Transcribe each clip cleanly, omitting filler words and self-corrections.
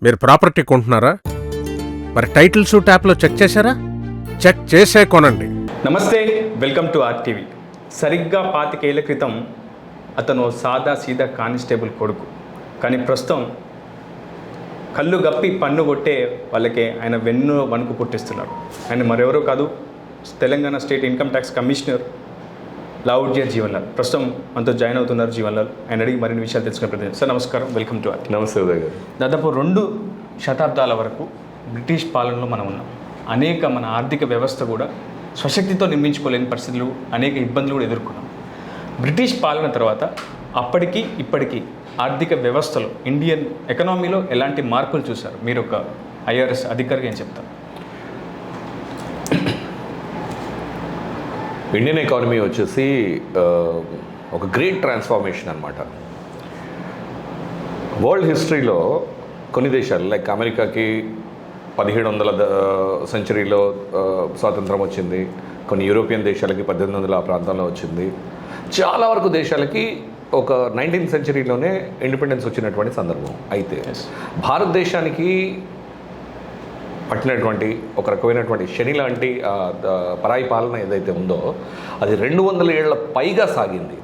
మీరు ప్రాపర్టీ కొంటున్నారా? మరి titles ట్యాప్లో check చేశారా? చెక్ చేసే కొనండి. నమస్తే, వెల్కమ్ టు ఆర్టీవీ. సరిగ్గా 25 ఏళ్ల క్రితం అతను సాదా సీదా కానిస్టేబుల్ కొడుకు. కానీ ప్రస్తుతం కళ్ళు గప్పి పన్ను కొట్టే వాళ్ళకే ఆయన వెన్ను వణుకు పుట్టిస్తున్నారు. ఆయన మరెవరో కాదు, Telangana state income tax commissioner Lavudya Jeevanlal. ప్రస్తుతం మనతో జాయిన్ అవుతున్నారు జీవన్లాల్. ఆయన అడిగి మరిన్ని విషయాలు తెలుసుకునే ప్రయత్నం. సార్ నమస్కారం, వెల్కమ్ టు ఆర్టీవీ. నమస్తే ఉదయ్ గారు. దాదాపు 2 శతాబ్దాల వరకు బ్రిటిష్ పాలనలో మనం ఉన్నాం. అనేక మన ఆర్థిక వ్యవస్థ కూడా స్వశక్తితో నిర్మించుకోలేని పరిస్థితులు, అనేక ఇబ్బందులు కూడా ఎదుర్కొన్నాం. బ్రిటిష్ పాలన తర్వాత అప్పటికి ఇప్పటికీ ఆర్థిక వ్యవస్థలో, ఇండియన్ ఎకనామీలో ఎలాంటి మార్పులు చూశారు? మీరు ఒక ఐఆర్ఎస్ అధికారిగా ఏం చెప్తారు? ఇండియన్ ఎకానమీ వచ్చేసి ఒక గ్రేట్ ట్రాన్స్ఫార్మేషన్ అనమాట. వరల్డ్ హిస్టరీలో కొన్ని దేశాలు లైక్ అమెరికాకి 1700 సెంచరీలో స్వాతంత్రం వచ్చింది. కొన్ని యూరోపియన్ దేశాలకి 1800 ఆ ప్రాంతంలో వచ్చింది. చాలా వరకు దేశాలకి ఒక 19th సెంచరీలోనే ఇండిపెండెన్స్ వచ్చినటువంటి సందర్భం. అయితే భారతదేశానికి పట్టినటువంటి ఒక రకమైనటువంటి శని లాంటి పరాయి పాలన ఏదైతే ఉందో అది 200 ఏళ్ల పైగా సాగింది.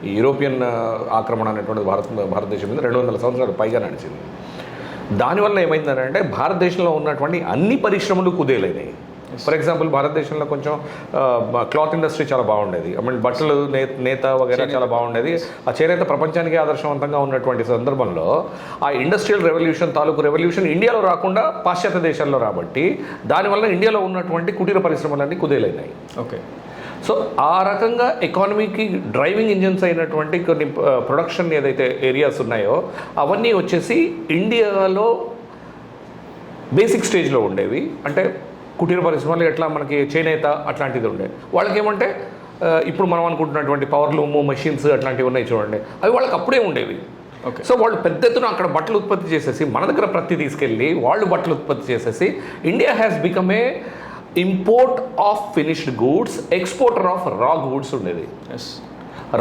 ఈ యూరోపియన్ ఆక్రమణ అనేటువంటిది భారతదేశం మీద 200 సంవత్సరాలు పైగా నడిచింది. దానివల్ల ఏమైందంటే భారతదేశంలో ఉన్నటువంటి అన్ని పరిశ్రమలు కుదేలైనాయి. ఫర్ ఎగ్జాంపుల్ భారతదేశంలో కొంచెం క్లాత్ ఇండస్ట్రీ చాలా బాగుండేది. ఐ మీన్ బట్టలు నేత వగైరా చాలా బాగుండేది. ఆ చేనేత ప్రపంచానికి ఆదర్శవంతంగా ఉన్నటువంటి సందర్భంలో ఆ ఇండస్ట్రియల్ రెవల్యూషన్ తాలూకు రెవల్యూషన్ ఇండియాలో రాకుండా పాశ్చాత్య దేశాల్లో రాబట్టి దానివల్ల ఇండియాలో ఉన్నటువంటి కుటీర పరిశ్రమలన్నీ కుదేలైనాయి. ఓకే. సో ఆ రకంగా ఎకానమీకి డ్రైవింగ్ ఇంజిన్స్ అయినటువంటి కొన్ని ప్రొడక్షన్ ఏదైతే ఏరియాస్ ఉన్నాయో అవన్నీ వచ్చేసి ఇండియాలో బేసిక్ స్టేజ్లో ఉండేవి. అంటే కుటీర పరిశ్రమలు ఎట్లా మనకి చేనేత అట్లాంటిది ఉండే వాళ్ళకి ఏమంటే ఇప్పుడు మనం అనుకుంటున్నటువంటి పవర్ లూము మెషిన్స్ అట్లాంటివి ఉన్నాయి చూడండి, అవి వాళ్ళకి అప్పుడే ఉండేవి. ఓకే. సో వాళ్ళు పెద్ద ఎత్తున అక్కడ బట్టలు ఉత్పత్తి చేసేసి మన దగ్గర ప్రతి తీసుకెళ్ళి వాళ్ళు బట్టలు ఉత్పత్తి చేసేసి India has become a import of finished goods, exporter of రా గూడ్స్ ఉండేది. ఎస్.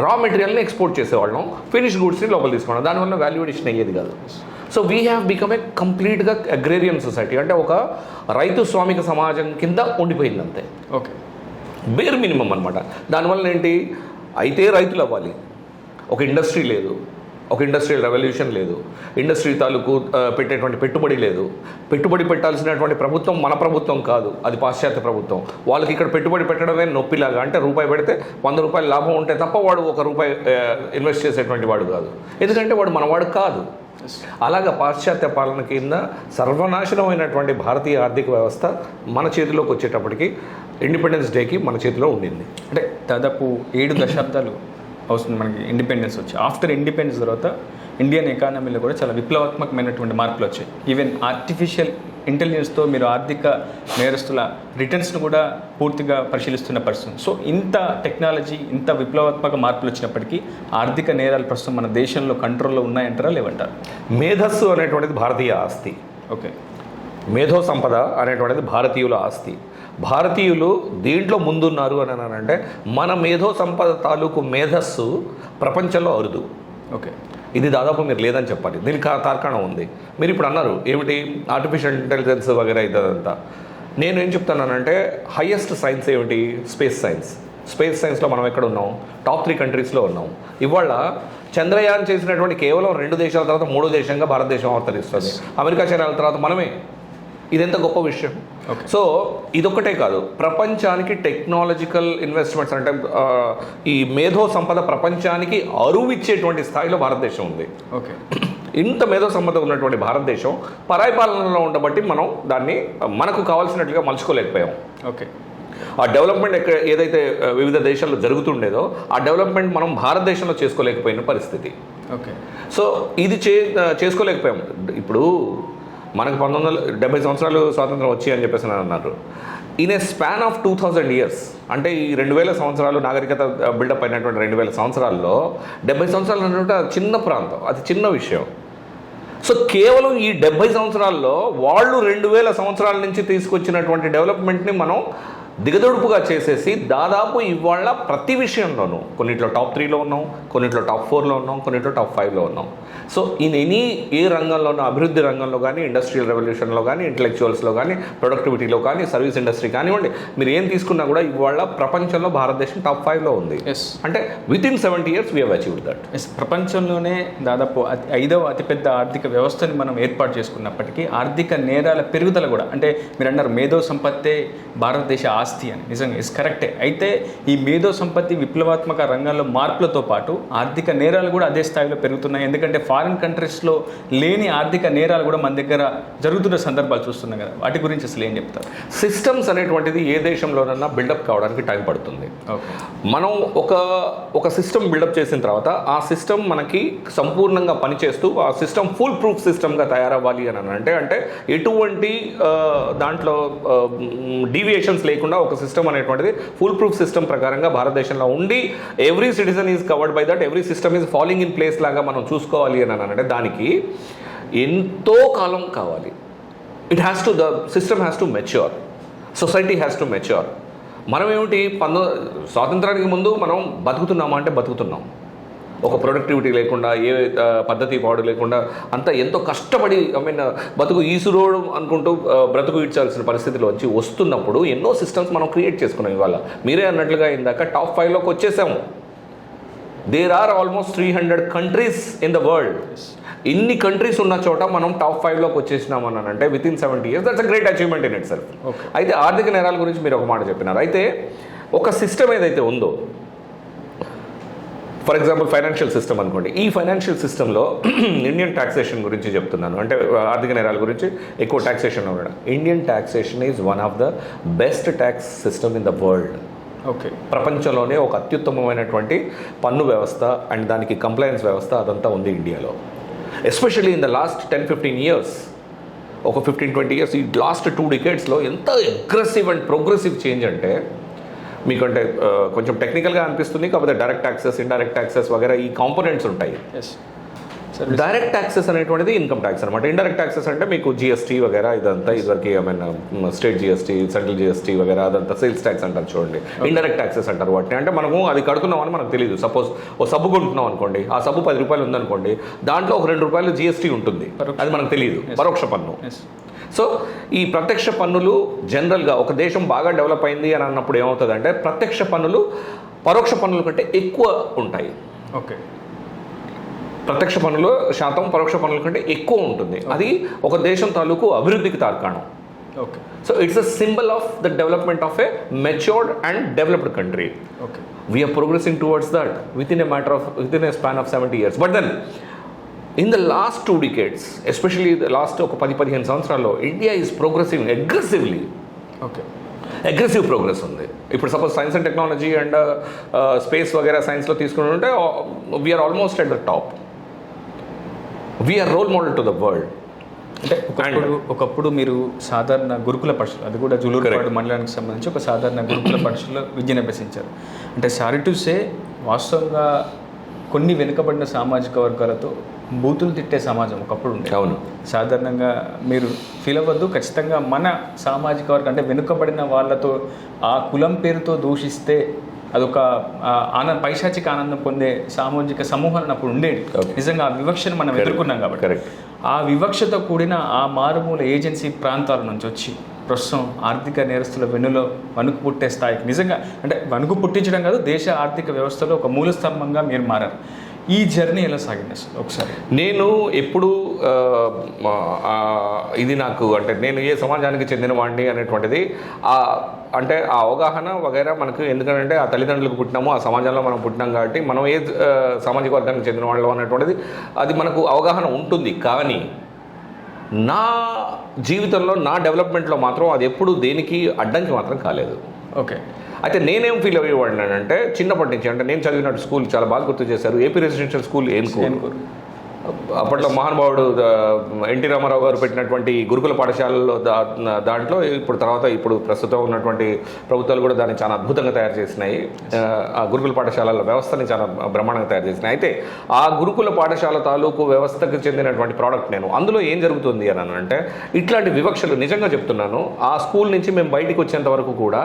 రా మెటీరియల్ని ఎక్స్పోర్ట్ చేసేవాళ్ళం, ఫినిష్ గూడ్స్ని లోపల తీసుకోవడం, దానివల్ల వాల్యూ అడిషన్ అయ్యేది కాదు. So we have become a కంప్లీట్గా అగ్రేరియన్ సొసైటీ, అంటే ఒక రైతు స్వామిక సమాజం కింద ఉండిపోయింది అంతే. ఓకే. బేర్ మినిమం అనమాట. దానివల్ల ఏంటి, అయితే రైతులు అవ్వాలి, ఒక ఇండస్ట్రీ లేదు, ఒక ఇండస్ట్రియల్ రెవల్యూషన్ లేదు, ఇండస్ట్రీ తాలూకు పెట్టేటువంటి పెట్టుబడి లేదు. పెట్టుబడి పెట్టాల్సినటువంటి ప్రభుత్వం మన ప్రభుత్వం కాదు, అది పాశ్చాత్య ప్రభుత్వం. వాళ్ళకి ఇక్కడ పెట్టుబడి పెట్టడమే నొప్పిలాగా. అంటే రూపాయి పెడితే 100 రూపాయలు లాభం ఉంటే తప్ప వాడు 1 రూపాయి ఇన్వెస్ట్ చేసేటువంటి వాడు కాదు, ఎందుకంటే వాడు మనవాడు కాదు. అలాగా పాశ్చాత్య పాలన కింద సర్వనాశనమైనటువంటి భారతీయ ఆర్థిక వ్యవస్థ మన చేతిలోకి వచ్చేటప్పటికి ఇండిపెండెన్స్ డేకి మన చేతిలో ఉండింది. అంటే దాదాపు 7 దశాబ్దాలు అవుతుంది మనకి ఇండిపెండెన్స్ వచ్చి. ఆఫ్టర్ ఇండిపెండెన్స్ తర్వాత ఇండియన్ ఎకానమీలో కూడా చాలా విప్లవాత్మకమైనటువంటి మార్పులు వచ్చాయి. ఈవెన్ ఆర్టిఫిషియల్ ఇంటెలిజెన్స్తో మీరు ఆర్థిక నేరస్తుల రిటర్న్స్ను కూడా పూర్తిగా పరిశీలిస్తున్న పరిస్థితి. సో ఇంత టెక్నాలజీ, ఇంత విప్లవాత్మక మార్పులు వచ్చినప్పటికీ ఆర్థిక నేరాలు ప్రస్తుతం మన దేశంలో కంట్రోల్లో ఉన్నాయంటారా లేవంటారు? మేధస్సు అనేటువంటిది భారతీయ ఆస్తి. ఓకే. మేధో సంపద అనేటువంటిది భారతీయుల ఆస్తి. భారతీయులు దీంట్లో ముందున్నారు అని అంటే మన మేధో సంపద తాలూకు మేధస్సు ప్రపంచంలో అరుదు. ఓకే. ఇది దాదాపు మీరు లేదని చెప్పాలి. దీనికి తార్కాణం ఉంది. మీరు ఇప్పుడు అన్నారు ఏమిటి, ఆర్టిఫిషియల్ ఇంటెలిజెన్స్ వగేరా ఇదంతా. నేను ఏం చెప్తానంటే హైయెస్ట్ సైన్స్ ఏమిటి, స్పేస్ సైన్స్. స్పేస్ సైన్స్లో మనం ఎక్కడ ఉన్నాం, టాప్ 3 కంట్రీస్లో ఉన్నాం. ఇవాళ చంద్రయాన్ చేసినటువంటి కేవలం 2 దేశాల తర్వాత 3వ దేశంగా భారతదేశం అవతరిస్తుంది. అమెరికా, చైనాల తర్వాత మనమే. ఇదెంత గొప్ప విషయం. సో ఇదొక్కటే కాదు, ప్రపంచానికి టెక్నాలజికల్ ఇన్వెస్ట్మెంట్స్ అంటే ఈ మేధో సంపద ప్రపంచానికి అరువిచ్చేటువంటి స్థాయిలో భారతదేశం ఉంది. ఓకే. ఇంత మేధో సంపద ఉన్నటువంటి భారతదేశం పరాయి పాలనలో ఉండబట్టి మనం దాన్ని మనకు కావాల్సినట్లుగా మలుచుకోలేకపోయాం. ఓకే. ఆ డెవలప్మెంట్ ఏదైతే వివిధ దేశాల్లో జరుగుతుండేదో ఆ డెవలప్మెంట్ మనం భారతదేశంలో చేసుకోలేకపోయిన పరిస్థితి. ఓకే. సో ఇది చేసుకోలేకపోయాం. ఇప్పుడు మనకు 1970 సంవత్సరాలు స్వాతంత్రం వచ్చి అని చెప్పేసి అన్నారు. In a span of 2000 years, అంటే ఈ 2000 సంవత్సరాలు నాగరికత బిల్డప్ అయినటువంటి 2000 సంవత్సరాల్లో 70 సంవత్సరాలు అంటే చిన్న ప్రాంతం, అది చిన్న విషయం. సో కేవలం ఈ 70 సంవత్సరాల్లో వాళ్ళు 2000 సంవత్సరాల నుంచి తీసుకొచ్చినటువంటి డెవలప్మెంట్ని మనం దిగదొడుపుగా చేసేసి దాదాపు ఇవాళ ప్రతి విషయంలోనూ కొన్నిట్లో టాప్ 3లో ఉన్నాం, కొన్నిట్లో టాప్ 4లో ఉన్నాం, కొన్నిట్లో టాప్ 5లో ఉన్నాం. సో ఇన్ ఏ రంగంలోనూ, అభివృద్ధి రంగంలో కానీ, ఇండస్ట్రియల్ రెవల్యూషన్లో కానీ, ఇంటలెక్చువల్స్లో కానీ, ప్రొడక్టివిటీలో కానీ, సర్వీస్ ఇండస్ట్రీ కానివ్వండి, మీరు ఏం తీసుకున్నా కూడా ఇవాళ ప్రపంచంలో భారతదేశం టాప్ 5లో ఉంది. అంటే within 70 years we have achieved that. ప్రపంచంలోనే దాదాపు 5వ అతిపెద్ద ఆర్థిక వ్యవస్థని మనం ఏర్పాటు చేసుకున్నప్పటికీ ఆర్థిక నేరాల పెరుగుదల కూడా, అంటే మీరు అన్నారు మేధో సంపత్తే భారతదేశ ఆస్తి అని, నిజంగా ఇస్ కరెక్టే. అయితే ఈ మేధో సంపత్తి విప్లవాత్మక రంగాల్లో మార్పులతో పాటు ఆర్థిక నేరాలు కూడా అదే స్థాయిలో పెరుగుతున్నాయి. ఎందుకంటే ఫారిన్ కంట్రీస్లో లేని ఆర్థిక నేరాలు కూడా మన దగ్గర జరుగుతున్న సందర్భాలు చూస్తున్నాం కదా, వాటి గురించి అసలు ఏం చెప్తారు? సిస్టమ్స్ అనేటువంటిది ఏ దేశంలోనన్నా బిల్డప్ కావడానికి టైం పడుతుంది. మనం ఒక సిస్టమ్ బిల్డప్ చేసిన తర్వాత ఆ సిస్టమ్ మనకి సంపూర్ణంగా పనిచేస్తూ ఆ సిస్టమ్ ఫుల్ ప్రూఫ్ సిస్టమ్గా తయారవ్వాలి అని అంటే ఎటువంటి దాంట్లో డీవియేషన్స్ లేకుండా ఒక సిస్టమ్ అనేటువంటిది ఫుల్ ప్రూఫ్ సిస్టమ్ ప్రకారంగా భారతదేశంలో ఉండి every citizen is covered by that, every system is following in place లాగా మనం చూసుకోవాలి అని అంటే దానికి ఎంతో కాలం కావాలి. The system has to mature, society has to mature. మనం ఏమిటి స్వాతంత్రానికి ముందు మనం బతుకుతున్నామా అంటే బతుకుతున్నాం, ఒక ప్రొడక్టివిటీ లేకుండా, ఏ పద్ధతి పాడు లేకుండా, అంతా ఎంతో కష్టపడి బతుకు ఈసురోడు అనుకుంటూ బ్రతుకు ఇడ్చాల్సిన పరిస్థితిలో వచ్చి వస్తున్నప్పుడు ఎన్నో సిస్టమ్స్ మనం క్రియేట్ చేసుకున్నాం. ఇవాళ మీరే అన్నట్లుగా ఇందాక టాప్ 5లోకి వచ్చేసాము. There are almost 300 countries in the world. ఇన్ని కంట్రీస్ ఉన్న చోట మనం టాప్ 5లోకి వచ్చేసినామని అంటే within 70 years, that's a great achievement in itself. అయితే ఆర్థిక నేరాల గురించి మీరు ఒక మాట చెప్పినారు. అయితే ఒక సిస్టమ్ ఏదైతే ఉందో, ఫర్ ఎగ్జాంపుల్ ఫైనాన్షియల్ సిస్టమ్ అనుకోండి, ఈ ఫైనాన్షియల్ సిస్టంలో ఇండియన్ ట్యాక్సేషన్ గురించి చెప్తున్నాను, అంటే ఆర్థిక నేరాల గురించి ఎక్కువ ట్యాక్సేషన్ ఉండడం. Indian taxation is one of the best tax system in the world. ప్రపంచంలోనే ఒక అత్యుత్తమమైనటువంటి పన్ను వ్యవస్థ అండ్ దానికి కంప్లయన్స్ వ్యవస్థ అదంతా ఉంది ఇండియాలో. Especially in the last 10-15 years, ఒక 15-20 years, ఈ లాస్ట్ 2 decadesలో ఎంత అగ్రెసివ్ అండ్ ప్రోగ్రెసివ్ చేంజ్ అంటే, మీకంటే కొంచెం టెక్నికల్గా అనిపిస్తుంది కాకపోతే డైరెక్ట్ ట్యాక్సెస్, ఇండైరెక్ట్ ట్యాక్సెస్ వగేరా ఈ కాంపోనెంట్స్ ఉంటాయి. డైరెక్ట్ ట్యాక్సెస్ అనేటువంటిది ఇన్కమ్ ట్యాక్స్ అనమాట. ఇండైరెక్ట్ ట్యాక్సెస్ అంటే మీకు జిఎస్టీ వగేరా ఇదంతా, ఇదివరకు స్టేట్ జిఎస్టీ, సెంట్రల్ జిఎస్టీ వగేరా అదంతా సేల్స్ ట్యాక్స్ అంటారు చూడండి. ఇండైరెక్ట్ ట్యాక్సెస్ అంటారు వాటిని. అంటే మనము అది కడుతున్నామని మనకు తెలియదు. సపోజ్ ఓ సబ్బు కొంటున్నాం అనుకోండి, ఆ సబ్బు 10 రూపాయలు ఉందనుకోండి, దాంట్లో ఒక 2 రూపాయలు జిఎస్టీ ఉంటుంది, అది మనకు తెలియదు, పరోక్ష పన్ను. సో ఈ ప్రత్యక్ష పన్నులు జనరల్గా ఒక దేశం బాగా డెవలప్ అయింది అని అన్నప్పుడు ఏమవుతుందంటే ప్రత్యక్ష పన్నులు పరోక్ష పన్నుల కంటే ఎక్కువ ఉంటాయి. ప్రత్యక్ష పన్నుల శాతం పరోక్ష పన్నుల కంటే ఎక్కువ ఉంటుంది. అది ఒక దేశం తాలూకు అభివృద్ధికి తార్కాణం. So it's a symbol of the development of a matured and developed country. We are progressing towards that with in a span of 70 years. But then in the last 2 decades, especially the last ఒక 10-15 సంవత్సరాల్లో, India is progressing aggressively. Aggressive progress ఉంది. ఇప్పుడు suppose science and technology and space వగేరా సైన్స్లో తీసుకుంటుంటే we are almost at the top. We are role model to the world. అంటే ఒకప్పుడు మీరు సాధారణ గురుకుల పరీక్షలు, అది కూడా జూలూరుపాడు మండలానికి సంబంధించి ఒక సాధారణ గురుకుల పరీక్షలో విద్యను అభ్యసించారు. అంటే సారీ టు సే, వాస్తవంగా కొన్ని వెనుకబడిన సామాజిక వర్గాలతో బూతులు తిట్టే సమాజం ఒకప్పుడు ఉంది. అవును, సాధారణంగా మీరు ఫీల్ అవ్వద్దు, ఖచ్చితంగా మన సామాజిక వర్గం అంటే వెనుకబడిన వాళ్ళతో ఆ కులం పేరుతో దూషిస్తే అదొక పైశాచిక ఆనందం పొందే సామాజిక సమూహాలు అప్పుడు ఉండేది. నిజంగా ఆ వివక్షను మనం ఎదుర్కొన్నాం కాబట్టి, ఆ వివక్షతో కూడిన ఆ మారుమూల ఏజెన్సీ ప్రాంతాల నుంచి వచ్చి ప్రస్తుతం ఆర్థిక నేరస్తుల వెన్నులో వణుకు పుట్టే స్థాయికి, నిజంగా అంటే వణుకు పుట్టించడం కాదు, దేశ ఆర్థిక వ్యవస్థలో ఒక మూల స్తంభంగా మీరు మారారు. ఈ జర్నీ ఎలా సాగింది అసలు ఒకసారి? నేను ఎప్పుడు ఇది నాకు అంటే నేను ఏ సమాజానికి చెందిన వాడిని అనేటువంటిది అంటే ఆ అవగాహన వగైరా మనకు, ఎందుకంటే ఆ తల్లిదండ్రులకు పుట్టినాము, ఆ సమాజంలో మనం పుట్టినాం కాబట్టి మనం ఏ సామాజిక వర్గానికి చెందిన వాళ్ళు అనేటువంటిది అది మనకు అవగాహన ఉంటుంది. కానీ నా జీవితంలో నా డెవలప్మెంట్లో మాత్రం అది ఎప్పుడు దేనికి అడ్డంకి మాత్రం కాలేదు. అయితే నేనేం ఫీల్ అయ్యేవాడిని అంటే చిన్నప్పటి నుంచి, అంటే నేను చదివినట్టు స్కూల్ చాలా బాగా గుర్తు చేశారు, ఏపీ రెసిడెన్షియల్ స్కూల్ ఏన్కూరు. అప్పట్లో మహానుభావుడు ఎన్టీ రామారావు గారు పెట్టినటువంటి గురుకుల పాఠశాలలో దాంట్లో ఇప్పుడు ప్రస్తుతం ఉన్నటువంటి ప్రభుత్వాలు కూడా దాన్ని చాలా అద్భుతంగా తయారు చేసినాయి. ఆ గురుకుల పాఠశాలల వ్యవస్థని చాలా బ్రహ్మాండంగా తయారు చేసినాయి. అయితే ఆ గురుకుల పాఠశాల తాలూకు వ్యవస్థకు చెందినటువంటి ప్రోడక్ట్ నేను. అందులో ఏం జరుగుతుంది అని అంటే ఇట్లాంటి వివక్షలు నిజంగా చెప్తున్నాను. ఆ స్కూల్ నుంచి మేము బయటికి వచ్చేంత వరకు కూడా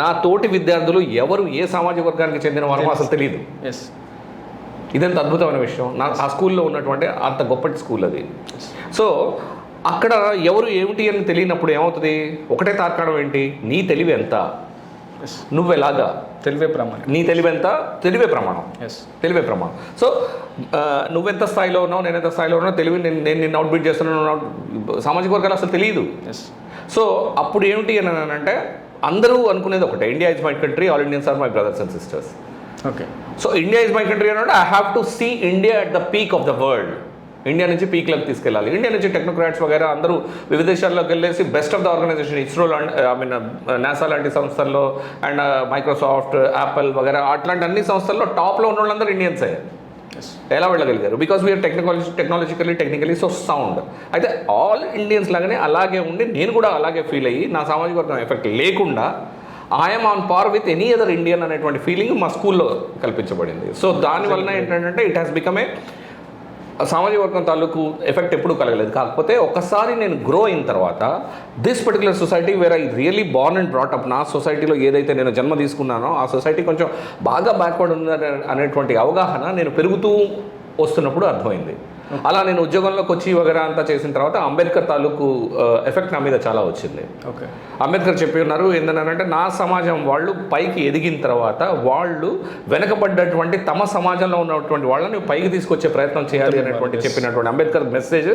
నా తోటి విద్యార్థులు ఎవరు ఏ సామాజిక వర్గానికి చెందిన వారో అసలు తెలియదు. ఇదంత అద్భుతమైన విషయం. ఆ స్కూల్లో ఉన్నటువంటి అంత గొప్పటి స్కూల్ అది. సో అక్కడ ఎవరు ఏమిటి అని తెలియనప్పుడు ఏమవుతుంది? ఒకటే తార్కాణం ఏంటి? నీ తెలివి ఎంత, నువ్వెలాగా, తెలివే ప్రమాణం. నీ తెలివి ఎంత, తెలివే ప్రమాణం. తెలివే ప్రమాణం. సో నువ్వెంత స్థాయిలో ఉన్నావు, నేను ఎంత స్థాయిలో ఉన్నావు, తెలివి నేను నిన్ను అవుట్బీట్ చేస్తున్నాను. సామాజిక వర్గాలు అసలు తెలియదు. సో అప్పుడు ఏమిటి అని అంటే అందరూ అనుకునేది ఒకటే, India is my country, all Indians are my brothers and sisters. Okay. So India is my country అన్నట్టు I have to see India at the peak of the world. India నుంచి పీక్లకు తీసుకెళ్ళాలి. ఇండియా నుంచి టెక్నోక్రాట్స్ వగైరా అందరూ వివిధ దేశాల్లోకి వెళ్ళేసి best of the organisation, ISRO NASA లాంటి సంస్థల్లో అండ్ మైక్రోసాఫ్ట్, యాపిల్ వగైరా అట్లాంటి అన్ని సంస్థల్లో టాప్లో ఉన్న వాళ్ళందరూ ఇండియన్స్ అయ్యారు. ఎలా వెళ్ళగలిగారు? Because we are technically so sound. అయితే ఆల్ ఇండియన్స్ లాగానే అలాగే ఉండి నేను కూడా అలాగే ఫీల్ అయ్యి నా సామాజిక వర్గం ఎఫెక్ట్ లేకుండా I'm on par with any other Indian అనేటువంటి ఫీలింగ్ మా స్కూల్లో కల్పించబడింది. సో దానివల్ల ఏంటంటే ఇట్ హ్యాస్ బికమ్ ఏ సామాజిక వర్గం తాలూకు ఎఫెక్ట్ ఎప్పుడూ కలగలేదు. కాకపోతే ఒకసారి నేను గ్రో అయిన తర్వాత this particular society where I really born and brought up, నా సొసైటీలో ఏదైతే నేను జన్మ తీసుకున్నానో ఆ సొసైటీ కొంచెం బాగా బ్యాక్వర్డ్ ఉంది అనేటువంటి అవగాహన నేను పెరుగుతూ వస్తున్నప్పుడు అర్థమైంది. అలా నేను ఉద్యోగంలోకి వచ్చి వగైరా అంతా చేసిన తర్వాత అంబేద్కర్ తాలూకు ఎఫెక్ట్ నా మీద చాలా వచ్చింది. ఓకే. అంబేద్కర్ చెప్పి ఉన్నారు ఏంటంటే నా సమాజం వాళ్ళు పైకి ఎదిగిన తర్వాత వాళ్ళు వెనకబడ్డటువంటి తమ సమాజంలో ఉన్నటువంటి వాళ్ళని పైకి తీసుకొచ్చే ప్రయత్నం చేయాలి అనేటువంటి చెప్పినటువంటి అంబేద్కర్ మెసేజ్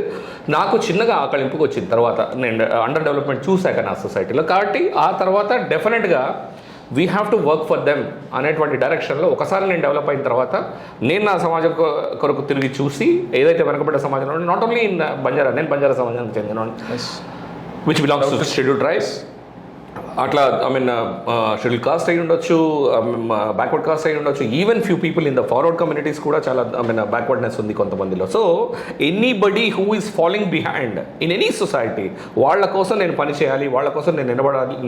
నాకు చిన్నగా ఆకలింపుకి వచ్చింది. తర్వాత నేను అండర్ డెవలప్మెంట్ చూశాక నా సొసైటీలో. కాబట్టి ఆ తర్వాత డెఫినెట్గా we have to work for them అనేటువంటి డైరెక్షన్లో ఒకసారి నేను డెవలప్ అయిన తర్వాత నేను నా సమాజం కొరకు తిరిగి చూసి ఏదైతే వెనకబడ్డ సమాజంలో నాట్ ఓన్లీ ఇన్ బంజారా, నేను బంజారా సమాజానికి చెందిన which belongs to schedule tribes, అట్లా షెడ్యూల్ కాస్ట్ అయి ఉండొచ్చు, బ్యాక్వర్డ్ కాస్ట్ అయి ఉండొచ్చు, even few people in the forward communities కూడా చాలా బ్యాక్వర్డ్నెస్ ఉంది కొంతమందిలో. So anybody who is following behind in any society వాళ్ళ కోసం నేను పని చేయాలి, వాళ్ళ కోసం నేను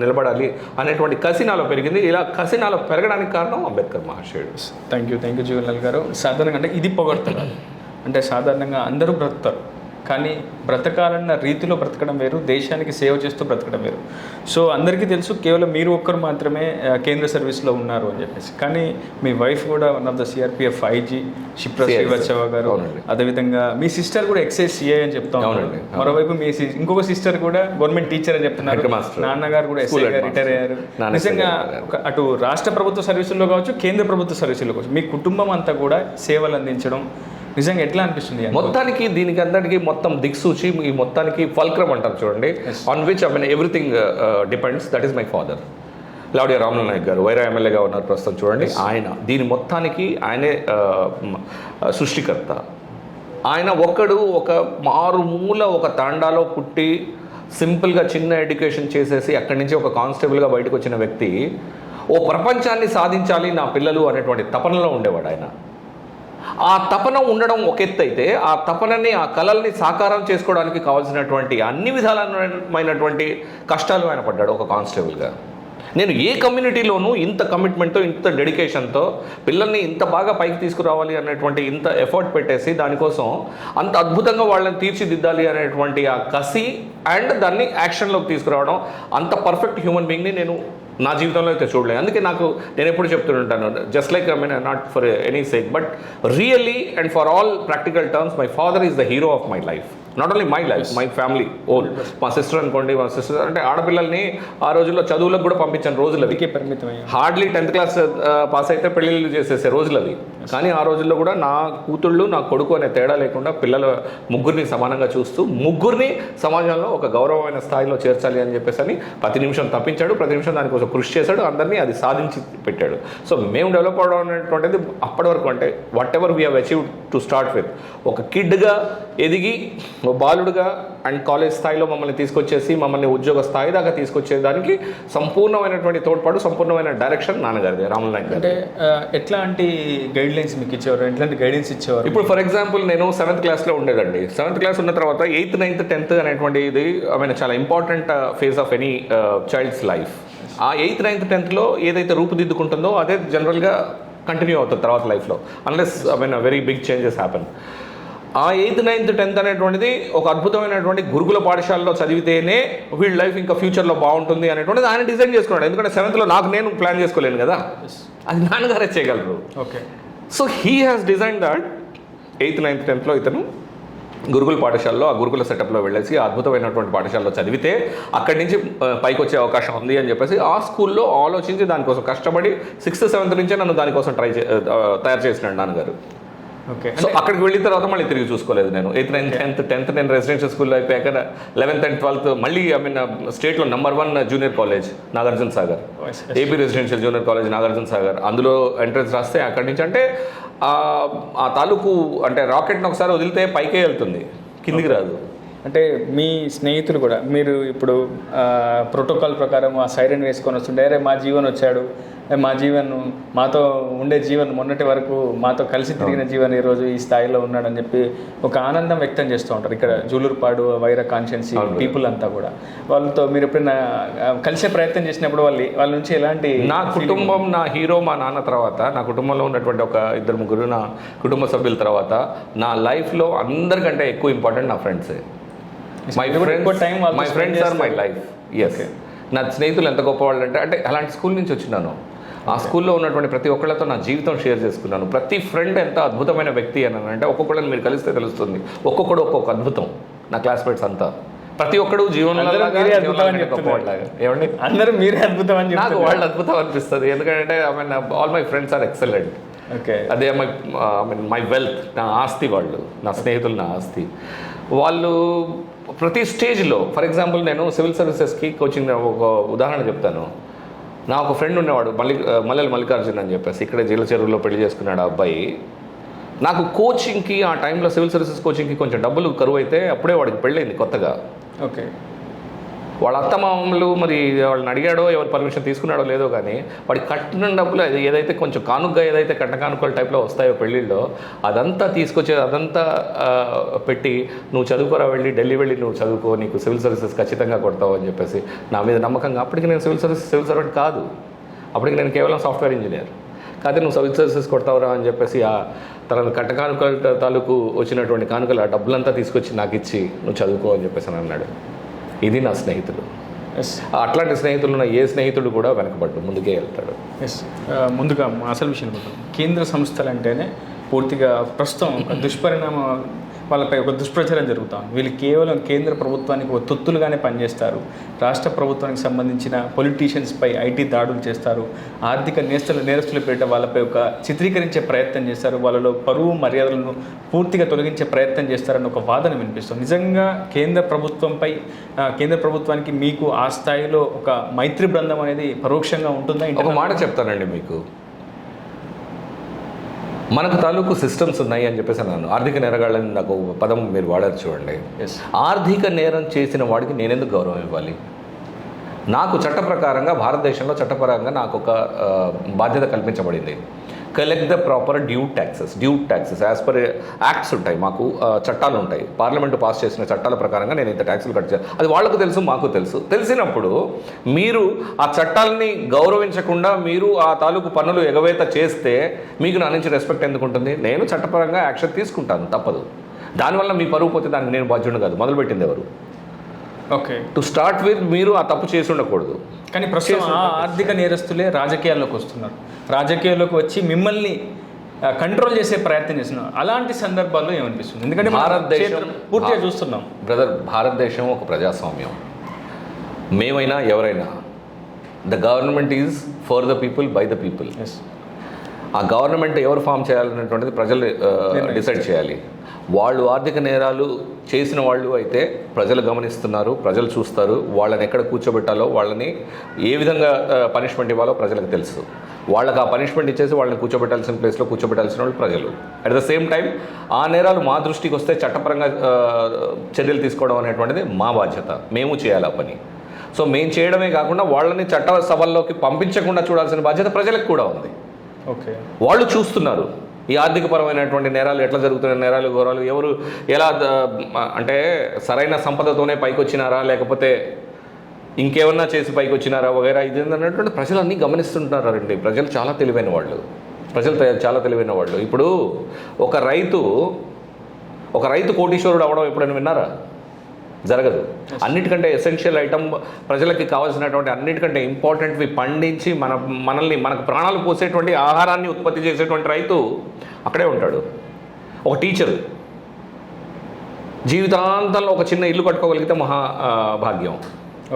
నిలబడాలి అనేటువంటి కసి నాలో పెరిగింది. ఇలా కసి నాలో పెరగడానికి కారణం అంబేద్కర్ మహాశయుడు. థ్యాంక్ యూ జీవన్లాల్ గారు. సాధారణంగా అంటే ఇది పొగడుతున్నారు అంటే సాధారణంగా అందరూ బ్రతుకుతారు, కానీ బ్రతకాలన్న రీతిలో బ్రతకడం వేరు, దేశానికి సేవ చేస్తూ బ్రతకడం వేరు. సో అందరికీ తెలుసు కేవలం మీరు ఒక్కరు మాత్రమే కేంద్ర సర్వీస్లో ఉన్నారు అని చెప్పేసి, కానీ మీ వైఫ్ కూడా one of the CRPF IG Kshipra Srivastava గారు, అదేవిధంగా మీ సిస్టర్ కూడా ఎక్సైజ్ సిఐ అని చెప్తా ఉన్నారు. మరోవైపు మీ ఇంకొక సిస్టర్ కూడా గవర్నమెంట్ టీచర్ అని చెప్తున్నారు. నాన్నగారు కూడా ఎస్ఐగా రిటైర్ అయ్యారు. నిజంగా అటు రాష్ట్ర ప్రభుత్వ సర్వీసుల్లో కావచ్చు, కేంద్ర ప్రభుత్వ సర్వీసుల్లో కావచ్చు, మీ కుటుంబం అంతా కూడా సేవలు అందించడం నిజంగా ఎట్లా అనిపిస్తుంది? మొత్తానికి దీనికి అందరికీ మొత్తం దిక్సూచి ఈ మొత్తానికి ఫల్క్రమ్ అంటారు చూడండి, on which everything depends. That is my father Lavadiya Ramanath Naik గారు, వైరా ఎమ్మెల్యేగా ఉన్నారు ప్రస్తుతం చూడండి. ఆయన దీని మొత్తానికి ఆయనే సృష్టికర్త. ఆయన ఒక మారుమూల ఒక తాండాలో పుట్టి సింపుల్గా చిన్న ఎడ్యుకేషన్ చేసేసి అక్కడి నుంచి ఒక కానిస్టేబుల్గా బయటకు వచ్చిన వ్యక్తి ఓ ప్రపంచాన్ని సాధించాలి నా పిల్లలు అనేటువంటి తపనలో ఉండేవాడు ఆయన. ఆ తపన ఉండడం ఒక ఎత్తు అయితే ఆ తపనని, ఆ కళల్ని సాకారం చేసుకోవడానికి కావాల్సినటువంటి అన్ని విధాలమైనటువంటి కష్టాలు ఆయన పడ్డాడు ఒక కానిస్టేబుల్గా. నేను ఏ కమ్యూనిటీలోనూ ఇంత కమిట్మెంట్తో, ఇంత డెడికేషన్తో పిల్లల్ని ఇంత బాగా పైకి తీసుకురావాలి అనేటువంటి ఇంత ఎఫర్ట్ పెట్టేసి దానికోసం అంత అద్భుతంగా వాళ్ళని తీర్చిదిద్దాలి అనేటువంటి ఆ కసి అండ్ దాన్ని యాక్షన్లోకి తీసుకురావడం, అంత పర్ఫెక్ట్ హ్యూమన్ బీయింగ్ని నేను నా జీవితంలో అయితే చూడలేదు. అందుకే నేను ఎప్పుడు చెప్తుంటాను, just like not for any sake but really and for all practical terms my father is the hero of my life. Not only my life, my family all. మా సిస్టర్ అనుకోండి, మా సిస్టర్ అంటే ఆడపిల్లల్ని ఆ రోజుల్లో చదువులకు కూడా పంపించాను రోజులు అవి. హార్డ్లీ 10th క్లాస్ పాస్ అయితే పెళ్ళిళ్ళు చేసేసే రోజులు అవి. కానీ ఆ రోజుల్లో కూడా నా కూతుళ్ళు, నా కొడుకు అనే తేడా లేకుండా పిల్లల ముగ్గురిని సమానంగా చూస్తూ ముగ్గురిని సమాజంలో ఒక గౌరవమైన స్థాయిలో చేర్చాలి అని చెప్పేసి అని ప్రతి నిమిషం తప్పించాడు, ప్రతి నిమిషం దానికోసం కృషి చేశాడు, అందరినీ అది సాధించి పెట్టాడు. సో మేము డెవలప్ అవడం అనేటువంటిది అప్పటి వరకు అంటే what ever we have achieved to start with, ఒక కిడ్గా ఎదిగి ఓ బాలుడుగా అండ్ కాలేజ్ స్థాయిలో మమ్మల్ని తీసుకొచ్చేసి మమ్మల్ని ఉద్యోగ స్థాయి దాకా తీసుకొచ్చేదానికి సంపూర్ణమైనటువంటి తోడ్పాటు, సంపూర్ణమైన డైరెక్షన్ నాన్నగారిది, రాములు నాయక్ గారు. అంటే ఎట్లాంటి గైడ్ లైన్స్ మీకు ఇచ్చేవారు, ఎట్లాంటి గైడెన్స్ ఇచ్చేవారు? ఇప్పుడు ఫర్ ఎగ్జాంపుల్ నేను 7th క్లాస్లో ఉండేదండి. 7th క్లాస్ ఉన్న తర్వాత 8th, 9th, 10th అనేటువంటి ఇది చాలా important phase of any child's life. ఆ 8th, 9th, 10thలో ఏదైతే రూపుదిద్దుకుంటుందో అదే జనరల్గా కంటిన్యూ అవుతుంది తర్వాత లైఫ్లో, unless very big changes happen. ఆ 8th, 9th, 10th అనేటువంటిది ఒక అద్భుతమైనటువంటి గురుకుల పాఠశాలలో చదివితేనే వీళ్ళ లైఫ్ ఇంకా ఫ్యూచర్లో బాగుంటుంది అనేటువంటిది ఆయన డిజైన్ చేసుకున్నాడు. ఎందుకంటే 7thలో నేను ప్లాన్ చేసుకోలేను కదా, అది నాన్నగారే చేయగలరు. Okay. So he has design that 8th, 9th, 10thలో ఇతను గురుకుల పాఠశాలలో ఆ గురుకుల సెటప్లో వెళ్ళేసి అద్భుతమైనటువంటి పాఠశాలలో చదివితే అక్కడి నుంచి పైకి వచ్చే అవకాశం ఉంది అని చెప్పేసి ఆ స్కూల్లో ఆలోచించి దానికోసం కష్టపడి 6th, 7th నుంచే నన్ను దానికోసం తయారు చేసినాడు నాన్నగారు. ఓకే. సో అక్కడికి వెళ్ళిన తర్వాత మళ్ళీ తిరిగి చూసుకోలేదు నేను. 8th, 9th, 10th నేను రెసిడెన్షియల్ స్కూల్లో అయిపోయాక 11th and 12th మళ్ళీ స్టేట్లో number 1 junior college Nagarjuna Sagar, AP residential junior college Nagarjuna Sagar, అందులో ఎంట్రన్స్ రాస్తే అక్కడి నుంచి అంటే ఆ తాలూకు అంటే రాకెట్ని ఒకసారి వదిలితే పైకే వెళ్తుంది, కిందికి రాదు. అంటే మీ స్నేహితులు కూడా మీరు ఇప్పుడు ప్రోటోకాల్ ప్రకారం ఆ సైరన్ వేసుకొని వస్తుంటే అరే మా జీవన్ వచ్చాడు, మా జీవన్ మాతో ఉండే జీవన్ మొన్నటి వరకు మాతో కలిసి తిరిగిన జీవన్ ఈరోజు ఈ స్థాయిలో ఉన్నాడని చెప్పి ఒక ఆనందం వ్యక్తం చేస్తూ ఉంటారు ఇక్కడ జూలూరుపాడు వైరా కాన్స్టిట్యుయెన్సీ పీపుల్ అంతా కూడా. వాళ్ళతో మీరు ఎప్పుడైనా కలిసే ప్రయత్నం చేసినప్పుడు వాళ్ళ నుంచి ఎలాంటి? నా కుటుంబం, నా హీరో మా నాన్న తర్వాత, నా కుటుంబంలో ఉన్నటువంటి ఒక 2-3 నా కుటుంబ సభ్యుల తర్వాత నా లైఫ్లో అందరికంటే ఎక్కువ ఇంపార్టెంట్ నా ఫ్రెండ్సే. My friends are my life. Yes. నా స్నేహితులు ఎంత గొప్పవాళ్ళు అంటే అలాంటి స్కూల్ నుంచి వచ్చినాను. ఆ స్కూల్లో ఉన్నటువంటి ప్రతి ఒక్కళ్ళతో నా జీవితం షేర్ చేసుకున్నాను. ప్రతి ఫ్రెండ్ ఎంత అద్భుతమైన వ్యక్తి అని అంటే ఒక్కొక్కళ్ళని మీరు కలిస్తే తెలుస్తుంది. ఒక్కొక్కడు ఒక్కొక్క అద్భుతం. నా క్లాస్మేట్స్ అంతా ప్రతి ఒక్కడు జీవనంలో ఏమండి అందరూ మీరే అద్భుతం అని నాకు వాళ్ళు అద్భుతం అనిపిస్తుంది. ఎందుకంటే all my friends are excellent. Okay. అదే మై వెల్త్, నా ఆస్తి. వాళ్ళు నా స్నేహితులు నా ఆస్తి. వాళ్ళు ప్రతి స్టేజ్లో ఫర్ ఎగ్జాంపుల్ నేను సివిల్ సర్వీసెస్కి కోచింగ్ ఒక ఉదాహరణ చెప్తాను. నా ఒక ఫ్రెండ్ ఉండేవాడు మల్లెల మల్లికార్జున్ అని చెప్పేసి, ఇక్కడే జీల చెరువులో పెళ్లి చేసుకున్నాడు ఆ అబ్బాయి. నాకు కోచింగ్కి ఆ టైంలో సివిల్ సర్వీసెస్ కోచింగ్కి కొంచెం డబ్బులు కరువు అయితే అప్పుడే వాడికి పెళ్ళైంది కొత్తగా. ఓకే. వాళ్ళ అత్తమామలు మరి వాళ్ళని అడిగాడో ఎవరు పర్మిషన్ తీసుకున్నాడో లేదో కానీ వాడికి కట్టిన డబ్బులు ఏదైతే కొంచెం కానుకగా ఏదైతే కట్ట కానుకల టైప్లో వస్తాయో పెళ్ళిళ్ళలో అదంతా తీసుకొచ్చేది, అదంతా పెట్టి నువ్వు చదువుకోరా, వెళ్ళి ఢిల్లీ వెళ్ళి నువ్వు చదువుకో, నీకు సివిల్ సర్వీసెస్ ఖచ్చితంగా కొడతావు అని చెప్పేసి నా మీద నమ్మకంగా. అప్పటికి నేను సివిల్ సర్వెంట్ కాదు, అప్పటికి నేను కేవలం సాఫ్ట్వేర్ ఇంజనీర్. కాకపోతే నువ్వు సివిల్ సర్వీసెస్ కొడతావురా అని చెప్పేసి ఆ తన కట్ట కానుకల తాలూకు వచ్చినటువంటి కానుకలు ఆ డబ్బులంతా తీసుకొచ్చి నాకు ఇచ్చి నువ్వు చదువుకో అని చెప్పేసి అని అన్నాడు. ఇది నా స్నేహితుడు. అట్లాంటి స్నేహితులు ఉన్న ఏ స్నేహితుడు కూడా వెనకబడ్డు ముందుకే వెళ్తాడు. ముందుగా అసలు విషయం కేంద్ర సంస్థలు అంటేనే పూర్తిగా ప్రస్తుతం ఒక దుష్పరిణామం, వాళ్ళపై ఒక దుష్ప్రచారం జరుగుతాం. వీళ్ళు కేవలం కేంద్ర ప్రభుత్వానికి ఒక తొత్తులుగానే పనిచేస్తారు. రాష్ట్ర ప్రభుత్వానికి సంబంధించిన పొలిటీషియన్స్పై ఐటీ దాడులు చేస్తారు. ఆర్థిక నేరస్తుల పేరిట వాళ్ళపై ఒక చిత్రీకరించే ప్రయత్నం చేస్తారు. వాళ్ళలో పరువు మర్యాదలను పూర్తిగా తొలగించే ప్రయత్నం చేస్తారని ఒక వాదన వినిపిస్తుంది. నిజంగా కేంద్ర ప్రభుత్వానికి మీకు ఆ స్థాయిలో ఒక మైత్రి బృందం అనేది పరోక్షంగా ఉంటుందా? ఒక మాట చెప్తానండి మీకు. మనకు తాలూకు సిస్టమ్స్ ఉన్నాయి అని చెప్పేసి అన్నాను. ఆర్థిక నేరగాళ్ళని నాకు పదం మీరు వాడారు చూడండి. ఆర్థిక నేరం చేసిన వాడికి నేనెందుకు గౌరవం ఇవ్వాలి? నాకు చట్ట ప్రకారంగా భారతదేశంలో చట్టపరంగా నాకు ఒక బాధ్యత కల్పించబడింది. Collect the proper due taxes as per acts ఉంటాయి. మాకు చట్టాలు ఉంటాయి. పార్లమెంటు పాస్ చేసిన చట్టాల ప్రకారంగా నేను ఇంత ట్యాక్సులు కట్ చేయాలి. అది వాళ్ళకు తెలుసు, మాకు తెలుసు. తెలిసినప్పుడు మీరు ఆ చట్టాలని గౌరవించకుండా మీరు ఆ తాలూకు పన్నులు ఎగవేత చేస్తే మీకు నా నుంచి రెస్పెక్ట్ ఎందుకు ఉంటుంది? నేను చట్టపరంగా యాక్షన్ తీసుకుంటాను, తప్పదు. దానివల్ల మీ పరువు పోతే దానికి నేను బాధ్యుడు కాదు. మొదలుపెట్టింది ఎవరు? ఓకే. టు స్టార్ట్ విత్ మీరు ఆ తప్పు చేసి ఉండకూడదు. కానీ ప్రస్తుతం ఆర్థిక నేరస్తులే రాజకీయాల్లోకి వస్తున్నారు. రాజకీయాల్లోకి వచ్చి మిమ్మల్ని కంట్రోల్ చేసే ప్రయత్నం చేస్తున్నారు. అలాంటి సందర్భాల్లో ఏమనిపిస్తుంది? ఎందుకంటే భారతదేశం పూర్తిగా చూస్తున్నాం బ్రదర్, భారతదేశం ఒక ప్రజాస్వామ్యం. మేమైనా ఎవరైనా the government is for the people by the people. ఆ గవర్నమెంట్ ఎవరు ఫామ్ చేయాలనేటువంటిది ప్రజలు డిసైడ్ చేయాలి. వాళ్ళు ఆర్థిక నేరాలు చేసిన వాళ్ళు అయితే ప్రజలు గమనిస్తున్నారు, ప్రజలు చూస్తారు. వాళ్ళని ఎక్కడ కూర్చోబెట్టాలో, వాళ్ళని ఏ విధంగా పనిష్మెంట్ ఇవ్వాలో ప్రజలకు తెలుసు. వాళ్ళకి ఆ పనిష్మెంట్ ఇచ్చేసి వాళ్ళని కూర్చోబెట్టాల్సిన ప్లేస్లో కూర్చోబెట్టాల్సిన వాళ్ళు ప్రజలు. అట్ ద సేమ్ టైం ఆ నేరాలు మా దృష్టికి వస్తే చట్టపరంగా చర్యలు తీసుకోవడం అనేటువంటిది మా బాధ్యత, మేము చేయాలి ఆ పని. సో మేము చేయడమే కాకుండా వాళ్ళని చట్ట సభల్లోకి పంపించకుండా చూడాల్సిన బాధ్యత ప్రజలకు కూడా ఉంది. ఓకే, వాళ్ళు చూస్తున్నారు ఈ ఆర్థికపరమైనటువంటి నేరాలు ఎట్లా జరుగుతున్న నేరాలు ఘోరాలు ఎవరు ఎలా అంటే సరైన సంపదతోనే పైకి వచ్చినారా లేకపోతే ఇంకేమన్నా చేసి పైకి వచ్చినారా వగైరా ఇది అన్నటువంటి ప్రజలు అన్నీ గమనిస్తుంటున్నారండి. ప్రజలు చాలా తెలివైన వాళ్ళు, చాలా తెలివైన వాళ్ళు. ఇప్పుడు ఒక రైతు కోటీశ్వరుడు అవ్వడం ఎప్పుడైనా విన్నారా? జరగదు. అన్నిటికంటే ఎసెన్షియల్ ఐటమ్ ప్రజలకి కావాల్సినటువంటి అన్నిటికంటే ఇంపార్టెంట్వి పండించి మనకు ప్రాణాలు పోసేటువంటి ఆహారాన్ని ఉత్పత్తి చేసేటువంటి రైతు అక్కడే ఉంటాడు. ఒక టీచరు జీవితాంతంలో ఒక చిన్న ఇల్లు కట్టుకోగలిగితే మహా భాగ్యం.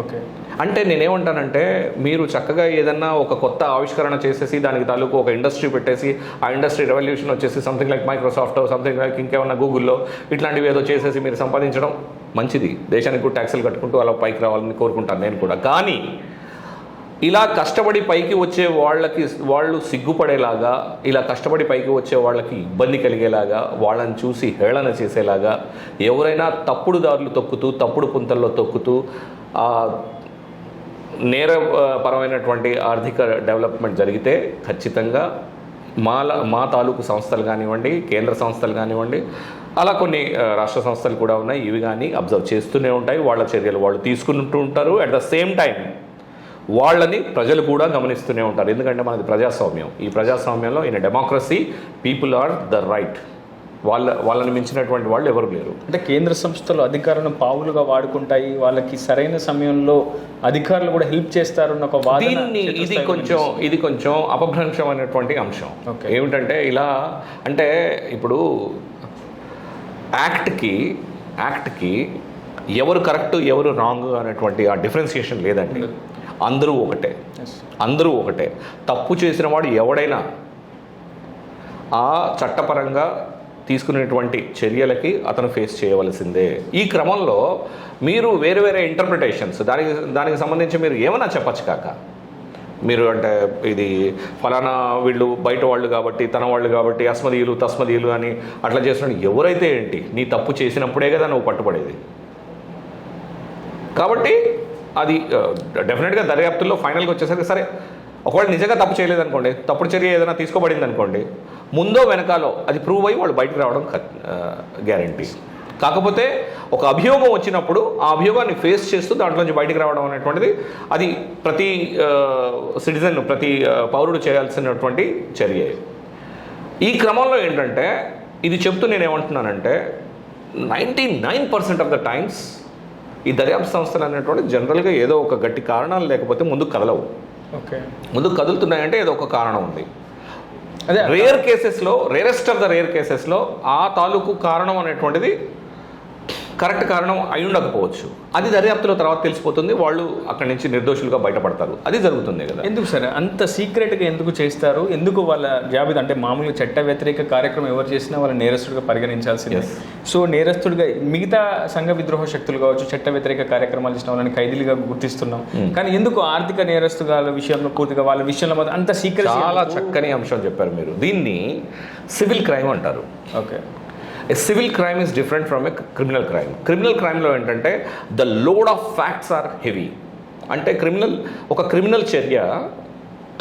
ఓకే, అంటే నేనేమంటానంటే మీరు చక్కగా ఏదన్నా ఒక కొత్త ఆవిష్కరణ చేసేసి దానికి తాలూకు ఒక ఇండస్ట్రీ పెట్టేసి ఆ ఇండస్ట్రీ రెవల్యూషన్ వచ్చేసి something like Microsoft, something like ఇంకేమన్నా గూగుల్లో ఇట్లాంటివి ఏదో చేసేసి మీరు సంపాదించడం మంచిది. దేశానికి కూడా ట్యాక్సులు కట్టుకుంటూ అలా పైకి రావాలని కోరుకుంటాను నేను కూడా. కానీ ఇలా కష్టపడి పైకి వచ్చే వాళ్ళు సిగ్గుపడేలాగా, ఇలా కష్టపడి పైకి వచ్చే వాళ్ళకి ఇబ్బంది కలిగేలాగా, వాళ్ళని చూసి హేళన చేసేలాగా ఎవరైనా తప్పుడు దారులు తొక్కుతూ తప్పుడు పుంతల్లో తొక్కుతూ నేరపరమైనటువంటి ఆర్థిక డెవలప్మెంట్ జరిగితే ఖచ్చితంగా మా తాలూకు సంస్థలు కానివ్వండి, కేంద్ర సంస్థలు కానివ్వండి, అలా కొన్ని రాష్ట్ర సంస్థలు కూడా ఉన్నాయి, ఇవి కానీ అబ్జర్వ్ చేస్తూనే ఉంటాయి. వాళ్ళ చర్యలు వాళ్ళు తీసుకుంటూ ఉంటారు. అట్ ద సేమ్ టైం వాళ్ళని ప్రజలు కూడా గమనిస్తూనే ఉంటారు. ఎందుకంటే మనది ప్రజాస్వామ్యం. ఈ ప్రజాస్వామ్యంలో in democracy people are the right. వాళ్ళని మించినటువంటి వాళ్ళు ఎవరు లేరు. అంటే కేంద్ర సంస్థలు అధికారులను పావులుగా వాడుకుంటాయి, వాళ్ళకి సరైన సమయంలో అధికారులు కూడా హెల్ప్ చేస్తారన్న ఒక వాదన. ఇది కొంచెం అపభ్రంశమైనటువంటి అంశం. ఏమిటంటే ఇలా అంటే ఇప్పుడు యాక్ట్కి ఎవరు కరెక్ట్ ఎవరు రాంగ్ అనేటువంటి ఆ డిఫరెన్సియేషన్ లేదండి. అందరూ ఒకటే. తప్పు చేసిన వాడు ఎవడైనా ఆ చట్టపరంగా తీసుకునేటువంటి చర్యలకి అతను ఫేస్ చేయవలసిందే. ఈ క్రమంలో మీరు వేరే ఇంటర్ప్రిటేషన్స్ దానికి సంబంధించి మీరు ఏమైనా చెప్పచ్చు కాక, మీరు అంటే ఇది ఫలానా వీళ్ళు బయట వాళ్ళు కాబట్టి తన వాళ్ళు కాబట్టి తస్మదీయులు అని అట్లా చేస్తున్నాడు. ఎవరైతే ఏంటి, నీ తప్పు చేసినప్పుడే కదా నువ్వు పట్టుబడేది. కాబట్టి అది డెఫినెట్గా దర్యాప్తుల్లో ఫైనల్గా వచ్చేసరికి సరే ఒకవేళ నిజంగా తప్పు చేయలేదనుకోండి, తప్పుడు చర్య ఏదైనా తీసుకోబడింది అనుకోండి, ముందో వెనకాలో అది ప్రూవ్ అయ్యి వాళ్ళు బయటకు రావడం గ్యారంటీ. కాకపోతే ఒక అభియోగం వచ్చినప్పుడు ఆ అభియోగాన్ని ఫేస్ చేస్తూ దాంట్లోంచి బయటకు రావడం అనేటువంటిది అది ప్రతి సిటిజన్, ప్రతి పౌరుడు చేయాల్సినటువంటి చర్య. ఈ క్రమంలో ఏంటంటే ఇది చెప్తూ నేనేమంటున్నానంటే 99% ఆఫ్ ద టైమ్స్ ఈ దర్యాప్తు సంస్థలు అనేటువంటి జనరల్గా ఏదో ఒక గట్టి కారణాలు లేకపోతే ముందుకు కదలవు. ముందుకు కదులుతున్నాయంటే ఏదో ఒక కారణం ఉంది. అదే రేరెస్ట్ ఆఫ్ ద రేర్ కేసెస్లో ఆ తాలూకు కారణం అనేటువంటిది కరెక్ట్ కారణం అయి ఉండకపోవచ్చు. అది దర్యాప్తులో తర్వాత తెలిసిపోతుంది, వాళ్ళు అక్కడి నుంచి నిర్దోషులుగా బయటపడతారు. అది జరుగుతుంది కదా. ఎందుకు సార్ అంత సీక్రెట్గా ఎందుకు చేస్తారు? ఎందుకు వాళ్ళ జాబితా అంటే మామూలుగా చట్ట వ్యతిరేక కార్యక్రమం ఎవరు చేసినా వాళ్ళ నేరస్తుడిగా పరిగణించాల్సిందే. సో నేరస్తుడిగా మిగతా సంఘ విద్రోహ శక్తులు కావచ్చు, చట్ట వ్యతిరేక కార్యక్రమాలు చేసిన వాళ్ళని ఖైదీలుగా గుర్తిస్తున్నాం. కానీ ఎందుకు ఆర్థిక నేరస్తుల విషయంలో పూర్తిగా వాళ్ళ విషయంలో అంత సీక్రెట్? చాలా చక్కని అంశం చెప్పారు మీరు. దీన్ని సివిల్ క్రైమ్ అంటారు. Okay, A civil crime is different from a criminal crime. Criminal crime లో ఏంటంటే the load of facts are heavy. అంటే ఒక క్రిమినల్ చర్య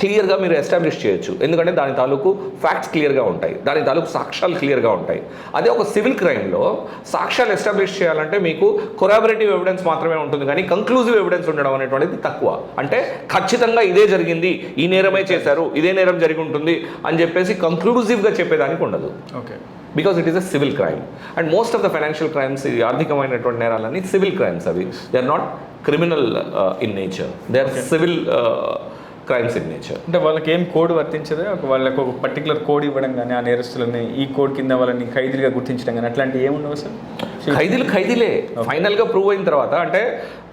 క్లియర్గా మీరు ఎస్టాబ్లిష్ చేయొచ్చు, ఎందుకంటే దాని తాలూకు ఫ్యాక్ట్స్ క్లియర్గా ఉంటాయి, దాని తాలూకు సాక్ష్యాలు క్లియర్గా ఉంటాయి. అదే ఒక సివిల్ క్రైమ్లో సాక్ష్యాలు ఎస్టాబ్లిష్ చేయాలంటే మీకు కొరాబరేటివ్ ఎవిడెన్స్ మాత్రమే ఉంటుంది, కానీ కంక్లూజివ్ ఎవిడెన్స్ ఉండడం అనేటువంటిది తక్కువ. అంటే ఖచ్చితంగా ఇదే జరిగింది, ఈ నేరమే చేశారు, ఇదే నేరం జరిగి ఉంటుంది అని చెప్పేసి కంక్లూజివ్గా చెప్పేదానికి ఉండదు. Okay, because it is a civil crime. And most of the financial crimes, ఈ ఆర్థికమైనటువంటి నేరాలన్నీ సివిల్ క్రైమ్స్. అవి they are not criminal in nature, they are civil crimes in nature. అంటే వాళ్ళకి ఏం కోడ్ వర్తించదు, వాళ్ళకి ఒక పర్టికులర్ కోడ్ ఇవ్వడం కానీ ఆ నేరస్తులని ఈ కోడ్ కింద వాళ్ళని ఖైదీలుగా గుర్తించడం కానీ అట్లాంటివి ఏముండవు సార్? ఖైదీలే ఫైనల్గా ప్రూవ్ అయిన తర్వాత, అంటే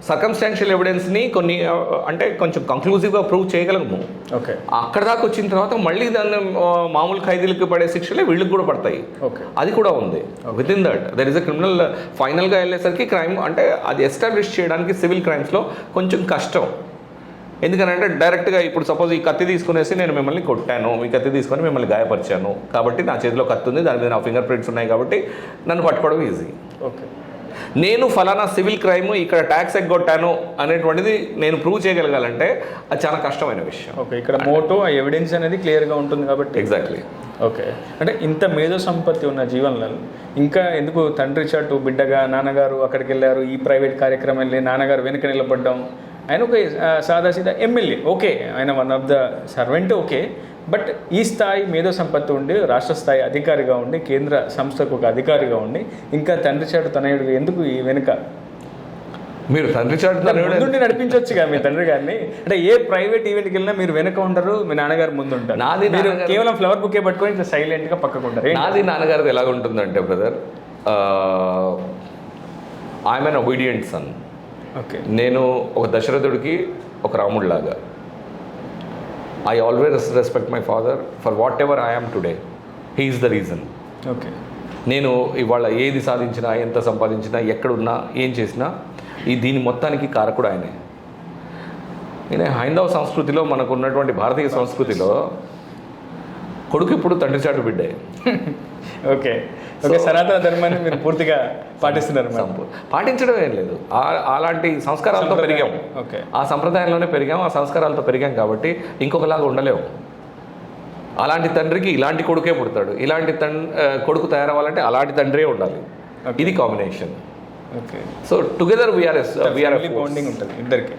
సర్కమ్స్టాన్షియల్ ఎవిడెన్స్ని కొన్ని అంటే కొంచెం కంక్లూజివ్గా ప్రూవ్ చేయగలము. ఓకే, అక్కడ దాకా వచ్చిన తర్వాత మళ్ళీ దాన్ని మామూలు ఖైదీలకు పడే శిక్షలే వీళ్ళకి కూడా పడతాయి. ఓకే, అది కూడా ఉంది. Within that there is a criminal. ఫైనల్గా వెళ్ళేసరికి క్రైమ్ అంటే అది ఎస్టాబ్లిష్ చేయడానికి సివిల్ క్రైమ్స్లో కొంచెం కష్టం. ఎందుకనంటే డైరెక్ట్గా ఇప్పుడు సపోజ్ ఈ కత్తి తీసుకునేసి నేను మిమ్మల్ని కొట్టాను, ఈ కత్తి తీసుకొని మిమ్మల్ని గాయపరిచాను కాబట్టి నా చేతిలో కత్తి ఉంది, దాని మీద నా ఫింగర్ ప్రింట్స్ ఉన్నాయి కాబట్టి నన్ను పట్టుకోవడం ఈజీ. ఓకే, నేను ఫలానా సివిల్ క్రైమ్ ఇక్కడ ట్యాక్స్ ఎగ్గొట్టాను అనేటువంటిది నేను ప్రూవ్ చేయగలగాలంటే అది చాలా కష్టమైన విషయం. ఓకే, ఇక్కడ మోటో ఎవిడెన్స్ అనేది క్లియర్గా ఉంటుంది కాబట్టి. ఎగ్జాక్ట్లీ. ఓకే, అంటే ఇంత మేధో సంపత్తి ఉన్న జీవన్లాల్ ఇంకా ఎందుకు తండ్రి చాటు బిడ్డగా నాన్నగారు అక్కడికి వెళ్ళారు, ఈ ప్రైవేట్ కార్యక్రమం వెళ్ళి నాన్నగారు వెనుక నిలబడ్డం, ఆయన ఒక సాదాసీదా ఎమ్మెల్యే, ఓకే ఆయన one of the servant, okay, but ఈ స్థాయి మేధో సంపత్తి ఉండి రాష్ట్ర స్థాయి అధికారిగా ఉండి కేంద్ర సంస్థకు ఒక అధికారిగా ఉండి ఇంకా తండ్రి చాటు తనయుడు ఎందుకు ఈ వెనుక? మీరు తండ్రి చాటు నడిపించవచ్చుగా మీ తండ్రి గారిని. అంటే ఏ ప్రైవేట్ ఈవెంట్కి వెళ్ళినా మీరు వెనక ఉంటారు, మీ నాన్నగారు ముందు ఉంటారు. మీరు కేవలం ఫ్లవర్ బుకే పట్టుకొని ఇట్లా సైలెంట్గా పక్కకు ఉంటారు. నాది నాన్నగారిది ఎలాగ ఉంటుందంటే brother, I'm an obedient son. Okay, నేను ఒక దశరథుడికి ఒక రాముడిలాగా. I always respect my father for whatever I am today. He is the reason. Okay, నేను ఇవాళ ఏది సాధించినా, ఎంత సంపాదించినా, ఎక్కడున్నా, ఏం చేసినా దీని మొత్తానికి కారకుడు ఆయనే. నేను హైందవ సంస్కృతిలో మనకు ఉన్నటువంటి భారతీయ సంస్కృతిలో కొడుకు ఇప్పుడు తండ్రి చాటు బిడ్డే. ఓకే ఓకే, సనాతన ధర్మాన్ని మీరు పూర్తిగా పాటిస్తున్నారు. పాటించడం ఏం లేదు, అలాంటి సంస్కారాలతో పెరిగాం. ఓకే, ఆ సంప్రదాయంలోనే పెరిగాం, ఆ సంస్కారాలతో పెరిగాం కాబట్టి ఇంకొకలాగా ఉండలేము. అలాంటి తండ్రికి ఇలాంటి కొడుకే పుడతాడు, ఇలాంటి కొడుకు తయారవ్వాలంటే అలాంటి తండ్రే ఉండాలి. ఇది combination. Okay, so together we are bonding ఉంటుంది ఇద్దరికి.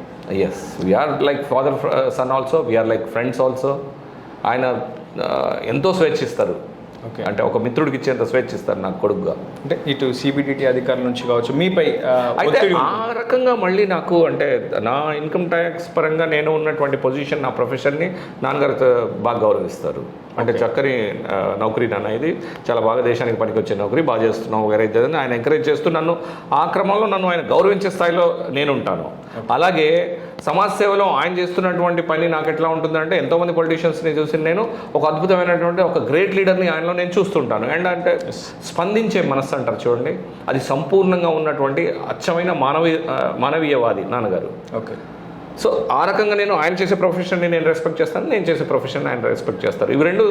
Yes, we are like father son also, we are like friends also. ఆయన ఎంతో స్వేచ్ఛిస్తారు. ఓకే, అంటే ఒక మిత్రుడికి ఇచ్చేంత స్వేచ్ఛిస్తారు నాకు కొడుకుగా. అంటే ఇటు సిబిడిటీ అధికారుల నుంచి కావచ్చు మీపై అయితే ఆ రకంగా మళ్ళీ నాకు అంటే నా ఇన్కమ్ ట్యాక్స్ పరంగా నేను ఉన్నటువంటి పొజిషన్, నా ప్రొఫెషన్ని నాన్నగారు బాగా గౌరవిస్తారు. అంటే చక్కని నౌకరీ నాన్న, ఇది చాలా బాగా దేశానికి పనికొచ్చే నౌకరీ, బాగా చేస్తున్నావు ఎంకరేజ్ చేద్దని ఆయన ఎంకరేజ్ చేస్తూ నన్ను ఆ క్రమంలో నన్ను ఆయన గౌరవించే స్థాయిలో నేను ఉంటాను. అలాగే సమాజ సేవలో ఆయన చేస్తున్నటువంటి పని నాకు ఎట్లా ఉంటుందంటే, ఎంతోమంది పొలిటీషియన్స్ని చూసి నేను ఒక అద్భుతమైనటువంటి ఒక గ్రేట్ లీడర్ని ఆయనలో నేను చూస్తుంటాను. అండ్ అంటే స్పందించే మనస్సు అంటారు చూడండి, అది సంపూర్ణంగా ఉన్నటువంటి అచ్చమైన మానవీయవాది నాన్నగారు. ఓకే, సో ఆ రకంగా నేను ఆయన చేసే ప్రొఫెషన్ని నేను రెస్పెక్ట్ చేస్తాను, నేను చేసే ప్రొఫెషన్ ఆయన రెస్పెక్ట్ చేస్తారు. ఇవి రెండు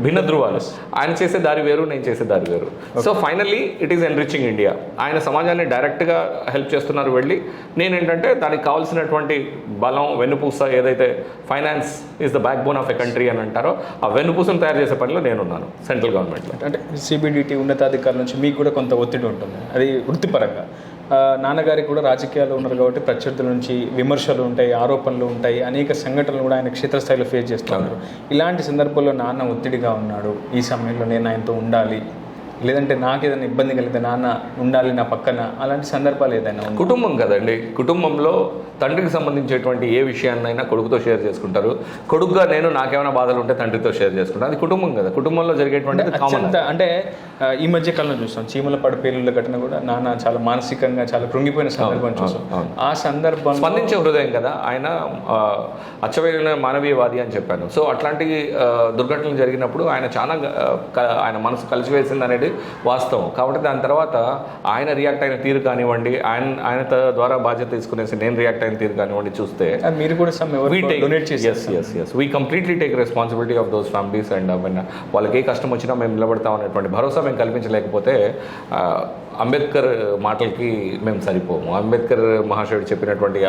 భిన్న ధృవాలు. ఆయన చేసే దారి వేరు, నేను చేసే దారి వేరు. So finally it is enriching India. ఆయన సమాజాన్ని డైరెక్ట్గా హెల్ప్ చేస్తున్నారు వెళ్ళి. నేనేంటంటే దానికి కావాల్సినటువంటి బలం, వెన్నుపూస, ఏదైతే finance is the back bone of a country అని అంటారో, ఆ వెన్నుపూసను తయారు చేసే పనిలో నేనున్నాను సెంట్రల్ గవర్నమెంట్లో. అంటే సిబిడిటీ ఉన్నతాధికారుల నుంచి మీకు కూడా కొంత ఒత్తిడి ఉంటుంది, అది వృత్తిపరంగా. నాన్నగారికి కూడా రాజకీయాలు ఉన్నారు కాబట్టి ప్రత్యర్థుల నుంచి విమర్శలు ఉంటాయి, ఆరోపణలు ఉంటాయి, అనేక సంఘటనలు కూడా ఆయన క్షేత్రస్థాయిలో ఫేస్ చేస్తున్నారు. ఇలాంటి సందర్భంలో నాన్న ఒత్తిడిగా ఉన్నాడు, ఈ సమయంలో నేను ఆయనతో ఉండాలి, లేదంటే నాకు ఏదైనా ఇబ్బంది కలిగితే నాన్న ఉండాలి నా పక్కన, అలాంటి సందర్భాలు ఏదైనా? కుటుంబం కదండి, కుటుంబంలో తండ్రికి సంబంధించేటువంటి ఏ విషయాన్నైనా కొడుకుతో షేర్ చేసుకుంటారు. కొడుకుగా నేను నాకేమైనా బాధలు ఉంటే తండ్రితో షేర్ చేసుకుంటాను. అది కుటుంబం కదా, కుటుంబంలో జరిగేటువంటి కామన్. అంటే ఈ మధ్య కాలంలో చూస్తాం చీమల పడిపేలుల ఘటన కూడా నాన్న చాలా మానసికంగా చాలా కృంగిపోయిన సందర్భం చూస్తాం. ఆ సందర్భం స్పందించే హృదయం కదా ఆయన, అచ్చమైన మానవీయవాది అని చెప్పాను. సో అట్లాంటి దుర్ఘటనలు జరిగినప్పుడు ఆయన చాలా ఆయన మనసు కలిసివేసింది అనేది వాస్తవం. కాబట్టి దాని తర్వాత ఆయన రియాక్ట్ అయిన తీరు కానివ్వండి, ఆయన ద్వారా బాధ్యత తీసుకునేసి నేను రియాక్ట్ అయిన తీరు కానివ్వండి చూస్తే మీరు కూడా we completely take responsibility of those families. And వాళ్ళకి ఏ కష్టం వచ్చినా మేము నిలబడతాం అనేటువంటి భరోసా మేము కల్పించలేకపోతే అంబేద్కర్ మాటలకి మేము సరిపోము. అంబేద్కర్ మహాశయుడు చెప్పినటువంటి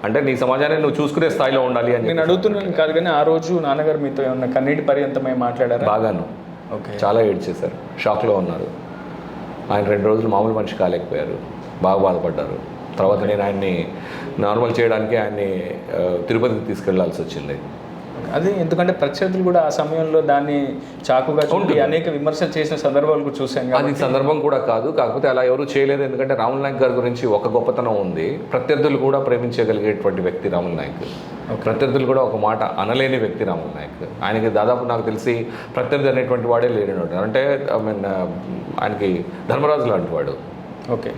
అంటే నీ సమాజాన్ని నువ్వు చూసుకునే స్థాయిలో ఉండాలి అని నేను అడుగుతున్నాను కాదు, కానీ ఆ రోజు నాన్నగారు మీతో ఏమన్నా కన్నీటి పర్యంతమై మాట్లాడారు? బాగాను, చాలా ఏడ్చేశారు, షాక్లో ఉన్నారు. ఆయన 2 రోజులు మామూలు మనిషి కాలేకపోయారు, బాగా బాధపడ్డారు. తర్వాత నేను ఆయన్ని నార్మల్ చేయడానికి ఆయన్ని తిరుపతికి తీసుకెళ్లాల్సి వచ్చింది. అది ఎందుకంటే ప్రత్యర్థులు కూడా ఆ సమయంలో దాన్ని చాకుగా చూపి అనేక విమర్శలు చేసిన సందర్భాలు కూడా చూసాం. అది సందర్భం కూడా కాదు, కాకపోతే అలా ఎవరు చేయలేదు. ఎందుకంటే రాముల్ నాయక్ గారి గురించి ఒక గొప్పతనం ఉంది, ప్రత్యర్థులు కూడా ప్రేమించగలిగేటువంటి వ్యక్తి రాముల్ నాయక్. ప్రత్యర్థులు కూడా ఒక మాట అనలేని వ్యక్తి రాముల్ నాయక్. ఆయనకి దాదాపు నాకు తెలిసి ప్రత్యర్థి అనేటువంటి వాడే లేడు. అంటే ఆయనకి ధర్మరాజు లాంటి వాడు. ఓకే,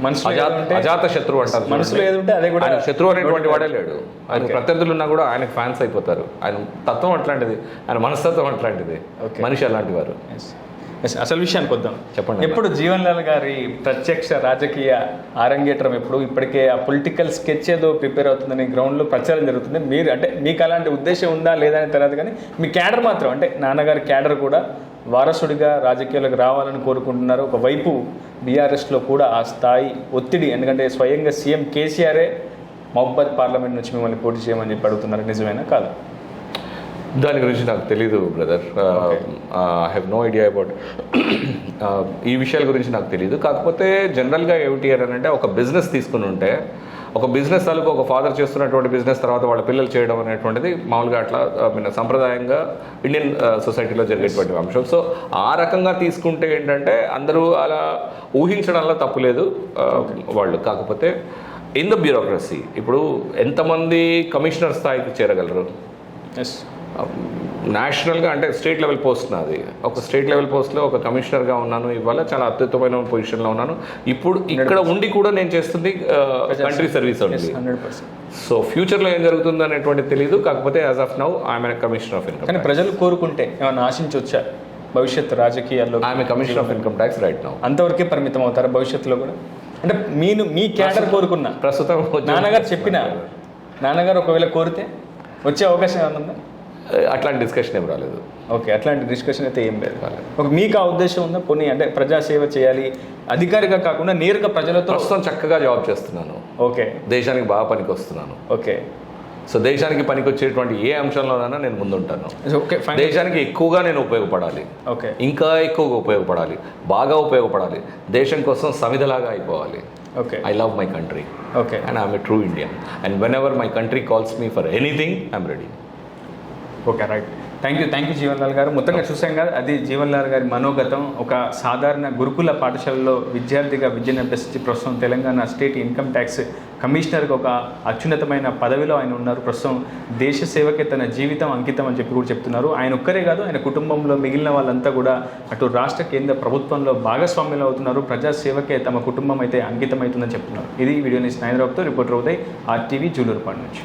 అజాత శత్రువు అంటారు, మనసులో ఏదంటే అదే కూడా శత్రువు అనేటువంటి వాడే లేడు. ఆయన ప్రత్యర్థులు ఉన్నా కూడా ఆయనకు ఫ్యాన్స్ అయిపోతారు. ఆయన తత్వం అట్లాంటిది, ఆయన మనస్తత్వం అట్లాంటిది, మనిషి అలాంటి వారు. అసలు విషయానికి వద్దాం. చెప్పండి. ఎప్పుడు జీవన్ లాల్ గారి ప్రత్యక్ష రాజకీయ ఆరంగేట్రం ఎప్పుడు? ఇప్పటికే ఆ పొలిటికల్ స్కెచ్ ఏదో ప్రిపేర్ అవుతుందని గ్రౌండ్లో ప్రచారం జరుగుతుంది. మీరు అంటే మీకు అలాంటి ఉద్దేశం ఉందా లేదా అని తెలియదు, కానీ మీ క్యాడర్ మాత్రం అంటే నాన్నగారి క్యాడర్ కూడా వారసుడిగా రాజకీయాలకు రావాలని కోరుకుంటున్నారు. ఒకవైపు బీఆర్ఎస్లో కూడా ఆ స్థాయి ఒత్తిడి, ఎందుకంటే స్వయంగా సీఎం కేసీఆరే మహబూబాద్ పార్లమెంట్ నుంచి మిమ్మల్ని పోటీ చేయమని చెప్పి అడుగుతున్నారు. నిజమేనా కాదు? దాని గురించి నాకు తెలీదు brother. I have no idea about ఈ విషయాల గురించి నాకు తెలీదు. కాకపోతే జనరల్గా ఏమిటి అని అంటే, ఒక బిజినెస్ తీసుకుని ఉంటే, ఒక బిజినెస్ తాలూకు ఒక ఫాదర్ చేస్తున్నటువంటి బిజినెస్ తర్వాత వాళ్ళ పిల్లలు చేయడం అనేటువంటిది మామూలుగా అట్లా సంప్రదాయంగా ఇండియన్ సొసైటీలో జరిగేటువంటి అంశం. సో ఆ రకంగా తీసుకుంటే ఏంటంటే అందరూ అలా ఊహించడంలో తప్పు లేదు వాళ్ళు. కాకపోతే ఇన్ ద బ్యూరోక్రసీ ఇప్పుడు ఎంతమంది కమిషనర్ స్థాయికి చేరగలరు? ఎస్, నేషనల్గా అంటే స్టేట్ లెవెల్ పోస్ట్ నాది. ఒక స్టేట్ లెవెల్ పోస్ట్లో ఒక కమిషనర్గా ఉన్నాను, ఇవాళ చాలా అత్యుత్తమైన పొజిషన్లో ఉన్నాను. ఇప్పుడు ఇక్కడ ఉండి కూడా నేను చేస్తుంది కంట్రీ సర్వీస్ ఉంది. 100%. సో ఫ్యూచర్లో ఏం జరుగుతుంది అనేటువంటిది తెలియదు. కాకపోతే as of now I'm commissioner of income. కానీ ప్రజలు కోరుకుంటే ఏమైనా ఆశించవచ్చా భవిష్యత్తు రాజకీయాల్లో? I'm commissioner of income tax right now. అంతవరకే పరిమితం అవుతారా భవిష్యత్తులో కూడా? అంటే మీ క్యాడర్ కోరుకున్నా, ప్రస్తుతం నాన్నగారు చెప్పిన, నాన్నగారు ఒకవేళ కోరితే వచ్చే అవకాశం ఏమైనా ఉందా? అట్లాంటి డిస్కషన్ ఏం రాలేదు. ఓకే, అట్లాంటి డిస్కషన్ అయితే ఏం లేదు. ఒక మీకు ఆ ఉద్దేశం ఉందా? కొన్ని అంటే ప్రజాసేవ చేయాలి, అధికారిగా కాకుండా నేరుగా ప్రజలతో? ప్రస్తుతం చక్కగా జాబ్ చేస్తున్నాను. ఓకే, దేశానికి బాగా పనికి వస్తున్నాను. ఓకే. సో దేశానికి పనికి వచ్చేటువంటి ఏ అంశంలోనైనా నేను ముందుంటాను. Okay, fine. దేశానికి ఎక్కువగా నేను ఉపయోగపడాలి, ఓకే, ఇంకా ఎక్కువగా ఉపయోగపడాలి, బాగా ఉపయోగపడాలి, దేశం కోసం సమిధలాగా అయిపోవాలి. Okay. I love my country. Okay. And I'm a true Indian. And whenever my country calls me for anything, I'm ready. Okay, right. Thank you Jeevan Lal గారు. మొత్తంగా చూసాం కదా, అది జీవన్ లాల్ గారి మనోగతం. ఒక సాధారణ గురుకుల పాఠశాలలో విద్యార్థిగా విద్యను అభ్యసించి ప్రస్తుతం తెలంగాణ స్టేట్ ఇన్కమ్ ట్యాక్స్ కమిషనర్గా ఒక అత్యున్నతమైన పదవిలో ఆయన ఉన్నారు. ప్రస్తుతం దేశ సేవకే తన జీవితం అంకితం అని చెప్పి కూడా చెప్తున్నారు. ఆయన ఒక్కరే కాదు, ఆయన కుటుంబంలో మిగిలిన వాళ్ళంతా కూడా అటు రాష్ట్ర కేంద్ర ప్రభుత్వంలో భాగస్వామ్యులు అవుతున్నారు. ప్రజాసేవకే తమ కుటుంబం అయితే అంకితం అవుతుందని చెప్తున్నారు. ఇది video news 9 reporter Uday, RTV Julurupadu నుంచి.